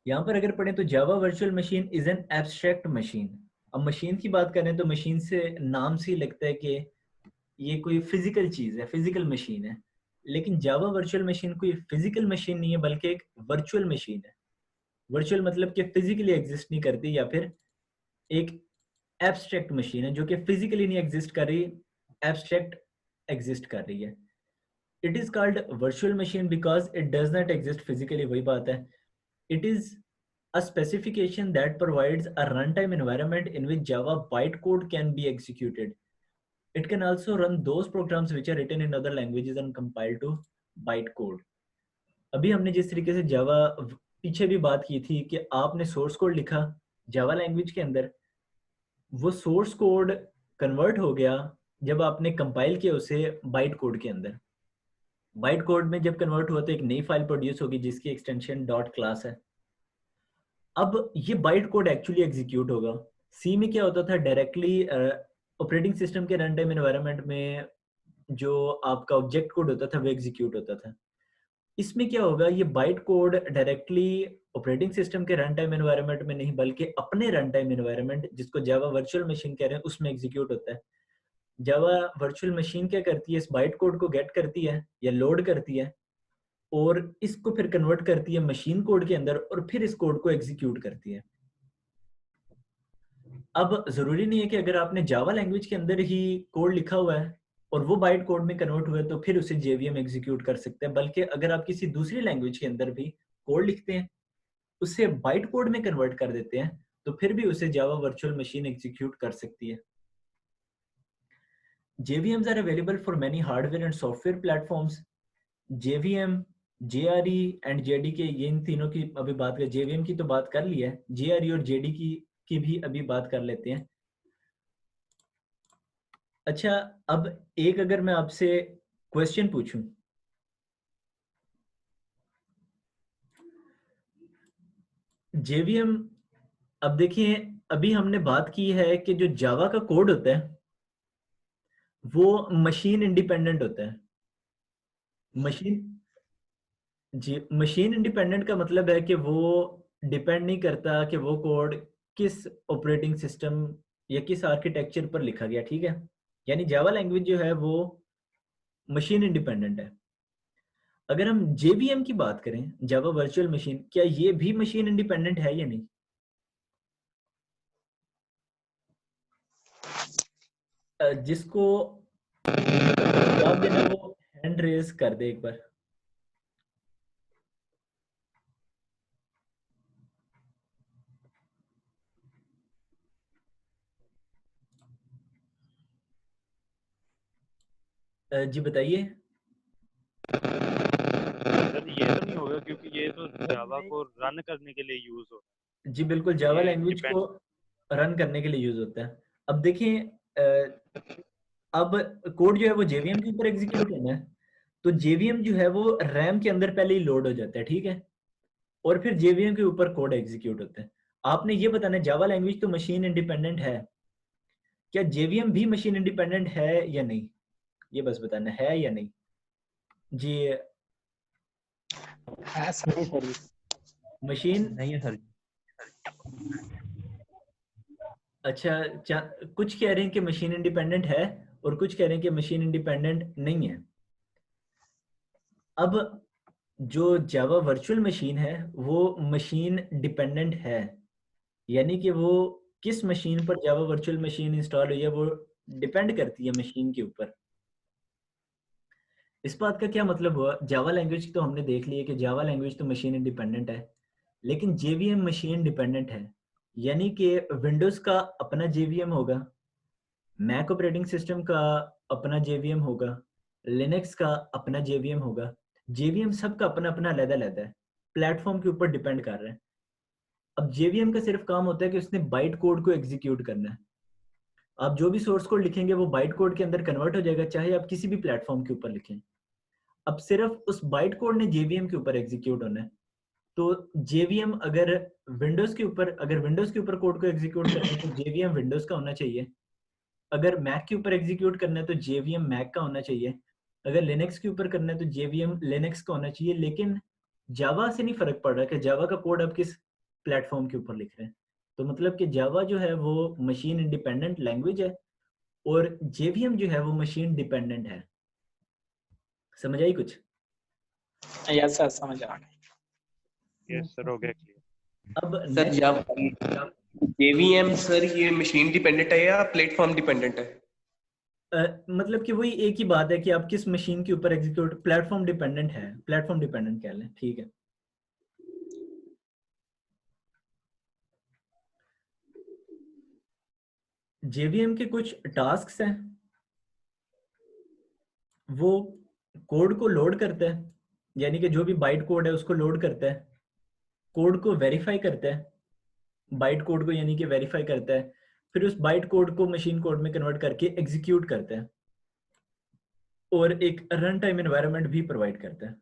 यहाँ पर अगर पढ़ें तो Java virtual machine is an abstract machine. अब मशीन की बात करें तो मशीन से नाम से ही लगता है कि ये कोई फिजिकल चीज है, फिजिकल मशीन है। लेकिन जावा वर्चुअल मशीन कोई फिजिकल मशीन नहीं है, बल्कि एक वर्चुअल मशीन है। वर्चुअल मतलब कि फिजिकली एग्जिस्ट नहीं करती, या फिर एक एब्स्ट्रैक्ट मशीन है जो कि फिजिकली नहीं एग्जिस्ट कर रही, एब्स्ट्रैक्ट एग्जिस्ट कर रही है। It is called virtual machine because it does not exist physically, वही बात है। It is a specification that provides a runtime environment in which Java bytecode can be executed. It can also run those programs which are written in other languages and compiled to bytecode. अभी हमने जिस तरीके से जावा पीछे भी बात की थी कि आपने सोर्स कोड लिखा जावा लैंग्वेज के अंदर, वो सोर्स कोड कन्वर्ट हो गया जब आपने कंपाइल किया उसे बाइट कोड के अंदर। बाइट कोड में जब कन्वर्ट हुआ तो एक नई फाइल प्रोड्यूस होगी जिसकी एक्सटेंशन डॉट क्लास है। अब ये बाइट कोड एक्चुअली एग्जीक्यूट होगा। सी में क्या होता था, डायरेक्टली ऑपरेटिंग सिस्टम के रन टाइम एनवायरनमेंट में जो आपका ऑब्जेक्ट कोड होता था वो एग्जीक्यूट होता था। इसमें क्या होगा, ये byte code directly operating system के रन टाइम एनवायरनमेंट में नहीं, बल्कि अपने रन टाइम एनवायरनमेंट जिसको जावा वर्चुअल मशीन कह रहे हैं उसमें एग्जीक्यूट होता है। जावा वर्चुअल मशीन क्या करती है, इस बाइट कोड को गेट करती है या लोड करती है और इसको फिर कन्वर्ट करती है मशीन कोड के अंदर और फिर इस कोड को एग्जीक्यूट करती है। अब जरूरी नहीं है कि अगर आपने जावा लैंग्वेज के अंदर ही कोड लिखा हुआ है और वो बाइट कोड में कन्वर्ट हुआ है तो फिर उसे जेवीएम एग्जीक्यूट कर सकते हैं, बल्कि अगर आप किसी दूसरी लैंग्वेज के अंदर भी कोड लिखते हैं, उसे बाइट कोड में कन्वर्ट कर देते हैं, तो फिर भी उसे जावा वर्चुअल मशीन एग्जीक्यूट कर सकती है। JVMs are available for many hardware and software platforms. JVM, JRE and JDK, ये इन तीनों की अभी बात कर, JVM की तो बात कर ली है, JRE और JD की भी अभी बात कर लेते हैं। अच्छा, अब एक अगर मैं आपसे क्वेश्चन पूछूं, JVM, अब देखिए अभी हमने बात की है कि जो जावा का कोड होता है वो मशीन इंडिपेंडेंट होता है। मशीन, जी, मशीन इंडिपेंडेंट का मतलब है कि वो डिपेंड नहीं करता कि वो कोड किस ऑपरेटिंग सिस्टम या किस आर्किटेक्चर पर लिखा गया, ठीक है। यानी जावा लैंग्वेज जो है वो मशीन इंडिपेंडेंट है। अगर हम जेवीएम की बात करें, जावा वर्चुअल मशीन, क्या ये भी मशीन इंडिपेंडेंट है या नहीं? जिसको जवाब देना वो हैंड रेज कर दे एक बार। जी बताइए। सर ये तो नहीं होगा क्योंकि ये तो जावा को रन करने के लिए यूज हो, जी बिल्कुल, जावा ये लैंग्वेज डिपेंड। को रन करने के लिए यूज होता है। अब देखिए, अब कोड जो है वो जेवीएम के ऊपर एग्जीक्यूट होना है, तो जेवीएम जो है वो रैम के अंदर पहले ही लोड हो जाता है, ठीक है, और फिर जेवीएम के ऊपर कोड एग्जीक्यूट होता है। आपने ये बताना है जावा लैंग्वेज तो मशीन इंडिपेंडेंट है, क्या जेवीएम भी मशीन इंडिपेंडेंट है या नहीं, ये बस बताना है या नहीं। जी, है सर। मशीन, नहीं है सर। अच्छा, कुछ कह रहे हैं कि मशीन इंडिपेंडेंट है और कुछ कह रहे हैं कि मशीन इंडिपेंडेंट नहीं है। अब जो जावा वर्चुअल मशीन है वो मशीन डिपेंडेंट है, यानी कि वो किस मशीन पर जावा वर्चुअल मशीन इंस्टॉल हुई है वो डिपेंड करती है मशीन के ऊपर। इस बात का क्या मतलब हुआ, जावा लैंग्वेज की तो हमने देख ली है कि जावा लैंग्वेज तो मशीन इंडिपेंडेंट है, लेकिन जेवीएम मशीन डिपेंडेंट है। यानी कि विंडोज का अपना जेवीएम होगा, मैक ऑपरेटिंग सिस्टम का अपना जेवीएम होगा, लिनक्स का अपना जेवीएम होगा। जेवीएम सबका अपना अपना अलग-अलग है, प्लेटफॉर्म के ऊपर डिपेंड कर रहे हैं। अब जेवीएम का सिर्फ काम होता है कि उसने बाइट कोड को एग्जीक्यूट करना है। आप जो भी सोर्स कोड लिखेंगे वो बाइट कोड के अंदर कन्वर्ट हो जाएगा, चाहे आप किसी भी प्लेटफॉर्म के ऊपर लिखें। अब सिर्फ उस बाइट कोड ने जेवीएम के ऊपर एग्जीक्यूट होना है। तो जेवीएम अगर विंडोज के ऊपर कोड को एग्जीक्यूट करना है तो जेवीएम विंडोज का होना चाहिए। अगर मैक के ऊपर एग्जीक्यूट करना है तो जेवीएम मैक का होना चाहिए। अगर लिनक्स के ऊपर करना है तो जेवीएम लिनक्स का होना चाहिए। लेकिन जावा से नहीं फर्क पड़ रहा कि जावा का कोड आप किस प्लेटफॉर्म के ऊपर लिख रहे हैं। तो मतलब कि जावा जो है वो मशीन इंडिपेंडेंट लैंग्वेज है और जेवीएम जो है वो मशीन डिपेंडेंट है। समझ आई कुछ? यस सर, समझ आ गया। यस सर, हो गया क्लियर। अब सर नेक्स्ट जेवीएम सर ये मशीन डिपेंडेंट है या प्लेटफॉर्म डिपेंडेंट है? मतलब कि वही एक ही बात है कि आप किस मशीन के ऊपर एग्जीक्यूट, प्लेटफॉर्म डिपेंडेंट है, प्लेटफॉर्म डिपेंडेंट कह लें, ठीक है। जेवीएम के कुछ टास्क्स हैं, वो कोड को लोड करता है, यानी कि जो भी बाइट कोड है उसको लोड करता है, कोड को वेरीफाई करता है, बाइट कोड को यानी कि वेरीफाई करता है, फिर उस बाइट कोड को मशीन कोड में कन्वर्ट करके एग्जीक्यूट करता है और एक रन टाइम एनवायरनमेंट भी प्रोवाइड करता है।